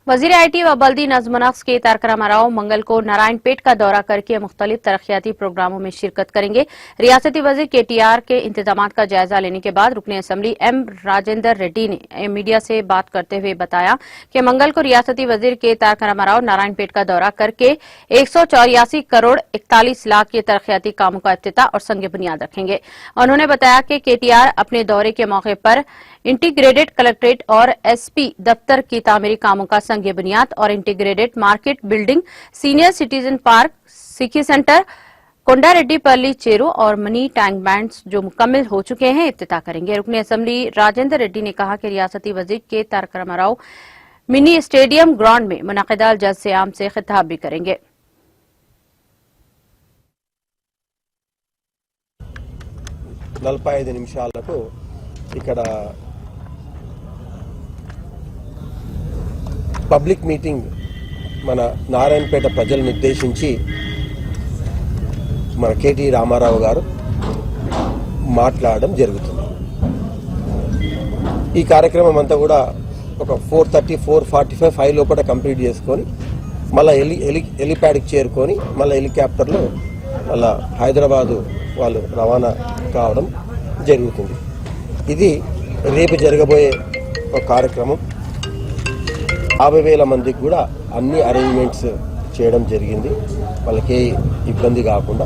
वजीर IT व बल्दी नज़्म नफ्स के तारक रामाराव मंगल को नारायणपेट का दौरा करके मुख्तलिफ तरक्याती प्रोग्रामों में शिरकत करेंगे। रियासती वजीर KTR के इंतजामात का जायजा लेने के बाद रुकने असम्बली M राजेंद्र रेड्डी ने मीडिया से बात करते हुए बताया कि मंगल को रियासती वजीर के तारक रामाराव नारायणपेट का दौरा करके 184 करोड़ 41 लाख के तरक्याती कामों का इफ्तिताह और संग बुनियाद रखेंगे। उन्होंने बताया कि KTR अपने दौरे के मौके पर इंटीग्रेटेड कलेक्ट्रेट और SP दफ्तर की तामीरी कामों का संग बुनियाद और integrated market building, senior citizen park, सिखी सेंटर, कोंडारेड्डीपल्ली चेरू और मनी टैंक बैंड्स जो मुकम्मल हो चुके हैं इफ्तिताह करेंगे। रुकने असम्बली राजेंद्र रेड्डी ने कहा कि रियासती वजीर के Tarak Ramarao mini stadium ground में मुनक़िदा जलसे आम से खिताब भी करेंगे। 45 నిమిషాలకు ఇక్కడ పబ్లిక్ మీటింగ్ మన నారాయణపేట ప్రజలను ఉద్దేశించి మన కేటీ రామారావు గారు మాట్లాడడం జరుగుతుంది. ఈ కార్యక్రమం అంతా కూడా ఒక 4:30 4:45 5 లోపల కంప్లీట్ చేసుకొని మళ్ళీ హెలిప్యాడ్కి చేరుకొని మళ్ళీ హెలికాప్టర్లో మళ్ళీ హైదరాబాదు వాళ్ళు రవాణా కావడం జరుగుతుంది. ఇది రేపు జరగబోయే ఒక కార్యక్రమం. 50,000 మందికి కూడా అన్ని అరేంజ్మెంట్స్ చేయడం జరిగింది, వాళ్ళకి ఇబ్బంది కాకుండా.